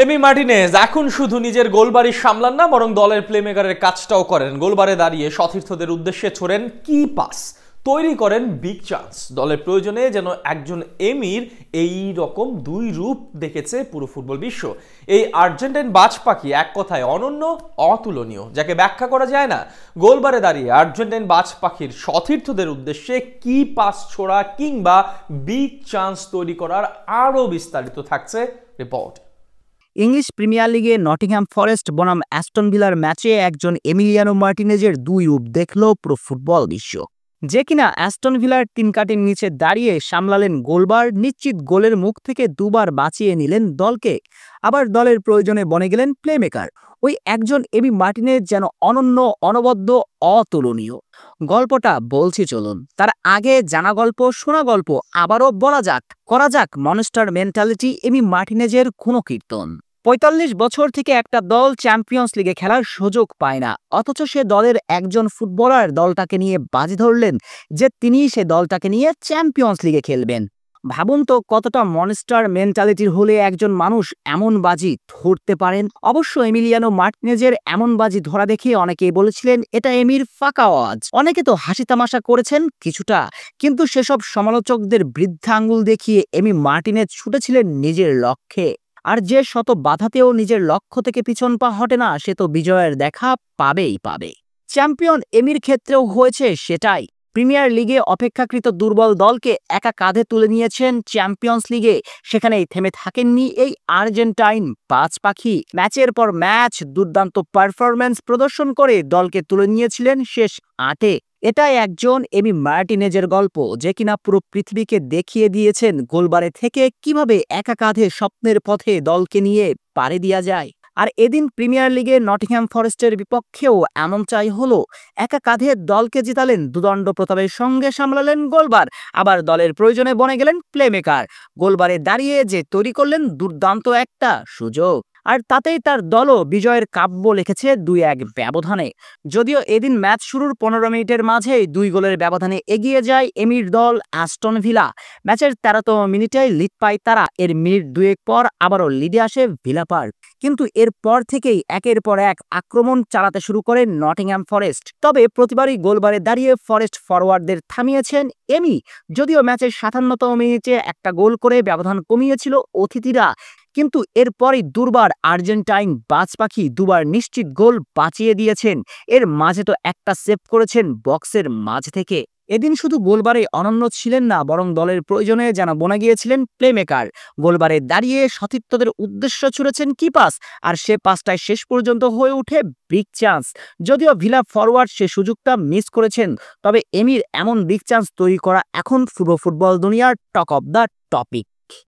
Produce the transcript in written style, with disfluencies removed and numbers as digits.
Emi Martinez এখন শুধু নিজের গোলবাড়ি সামলান না, বরং দলের প্লেমেকারের কাজটাও করেন। গোলবারে দাঁড়িয়ে সতীর্থদের উদ্দেশ্যে ছোড়েন কি পাস, তৈরি করেন বিগ চান্স। দলের প্রয়োজনে যেন একজন এমির এই রকম দুই রূপ দেখেছে পুরো ফুটবল বিশ্ব। এই আর্জেন্টাইন বাজ পাখি এক কথায় অনন্য, অতুলনীয়, যাকে ব্যাখ্যা করা যায় না। গোলবারে দাঁড়িয়ে আর্জেন্টাইন বাজ পাখির সতীর্থদের উদ্দেশ্যে কি পাস ছোড়া কিংবা বিগ চান্স তৈরি করার আরও বিস্তারিত থাকছে রিপোর্ট। ইংলিশ প্রিমিয়ার লিগে নটিংহ্যাম ফরেস্ট বনাম অ্যাস্টন ভিলার ম্যাচে একজন এমিলিয়ানো মার্টিনেজের দুই রূপ দেখল পুরো ফুটবল বিশ্ব। যে কিনা অ্যাস্টন ভিলার ৩ কাঠের নিচে দাঁড়িয়ে সামলালেন গোলবার, নিশ্চিত গোলের মুখ থেকে দুবার বাঁচিয়ে নিলেন দলকে, আবার দলের প্রয়োজনে বনে গেলেন প্লেমেকার। ওই একজন এমি মার্টিনেজ যেন অনন্য, অনবদ্য, অতুলনীয়। গল্পটা বলছি চলুন। তার আগে জানা গল্প, শোনা গল্প আবারও বলা যাক। করা যাক মনস্টার মেন্টালিটি এমি মার্টিনেজের গুণকীর্তন। ৪৫ বছর থেকে একটা দল চ্যাম্পিয়ন্স লিগে খেলার সুযোগ পায় না, অথচ সে দলের একজন ফুটবলার দলটাকে নিয়ে বাজি ধরলেন যে তিনি সে দলটাকে নিয়ে চ্যাম্পিয়ন্স লিগে খেলবেন। ভাবুন তো কতটা মনস্টার মেন্টালিটির হলে একজন মানুষ এমন বাজি ধরতে পারেন। অবশ্য এমিলিয়ানো মার্টিনেজের এমন বাজি ধরা দেখে অনেকেই বলেছিলেন এটা এমির ফাঁকা আওয়াজ। অনেকে তো হাসি তামাশা করেছেন কিছুটা, কিন্তু সেসব সমালোচকদের বৃদ্ধা আঙ্গুল দেখিয়ে এমি মার্টিনেজ ছুটেছিলেন নিজের লক্ষ্যে। আর যে শত বাধাতেও নিজের লক্ষ্য থেকে পিছন পা হটে না, সে তো বিজয়ের দেখা পাবেই পাবে। চ্যাম্পিয়ন এমির ক্ষেত্রেও হয়েছে সেটাই। প্রিমিয়ার লিগে অপেক্ষাকৃত দুর্বল দলকে একা কাঁধে তুলে নিয়েছেন চ্যাম্পিয়ন্স লিগে, সেখানেই থেমে থাকেননি এই আর্জেন্টাইন বাজ পাখি। ম্যাচের পর ম্যাচ দুর্দান্ত পারফরম্যান্স প্রদর্শন করে দলকে তুলে নিয়েছিলেন শেষ ৮-এ। এটাই একজন এমি মার্টিনেজের গল্প, যে কিনা পুরো পৃথিবীকে দেখিয়ে দিয়েছেন গোলবারে থেকে কিভাবে একা কাঁধে স্বপ্নের পথে দলকে নিয়ে পাড়ি দেওয়া যায়। আর এদিন প্রিমিয়ার লিগে নটিংহ্যাম ফরেস্টের বিপক্ষেও এমনটাই হলো। একা কাঁধে দলকে জিতালেন, দুদণ্ড প্রতাপের সঙ্গে সামলালেন গোলবার, আবার দলের প্রয়োজনে বনে গেলেন প্লেমেকার। গোলবারে দাঁড়িয়ে যে তৈরি করলেন দুর্দান্ত একটা সুযোগ, আর তাতেই তার দলও বিজয়ের কাব্য লিখেছে ২-১ ব্যবধানে। যদিও এদিন ম্যাচ শুরুর ১৫ মিনিটের মাঝেই ২ গোলের ব্যবধানে এগিয়ে যায় এমির দল অ্যাস্টন ভিলা। ম্যাচের ১৩তম মিনিটে লিড পায় তারা। এর মিনিট ২-১ পর আবারও লিডে আসে ভিলা পার্ক, কিন্তু এরপর থেকেই একের পর এক আক্রমণ চালাতে শুরু করে নটিংহ্যাম ফরেস্ট। তবে প্রতিবারই গোলবারে দাঁড়িয়ে ফরেস্ট ফরওয়ার্ডদের থামিয়েছেন এমি। যদিও ম্যাচের ৫৭তম মিনিটে একটা গোল করে ব্যবধান কমিয়েছিল অতিথিরা, কিন্তু এরপরই দুর্বার আর্জেন্টাইন বাজ পাখি দুবার নিশ্চিত গোল বাঁচিয়ে দিয়েছেন। এর মাঝে তো একটা সেভ করেছেন বক্সের মাঝ থেকে। এদিন শুধু গোলবারে অনন্য ছিলেন না, বরং দলের প্রয়োজনে যেন বনে গিয়েছিলেন প্লেমেকার। গোলবারে দাঁড়িয়ে সতীর্থদের উদ্দেশ্য ছুড়েছেন কি পাস, আর সে পাসটায় শেষ পর্যন্ত হয়ে ওঠে বিগ চান্স। যদিও ভিলা ফরওয়ার্ড সে সুযোগটা মিস করেছেন, তবে এমির এমন বিগ চান্স তৈরি করা এখন পুরো ফুটবল দুনিয়ার টক অব দ্য টপিক।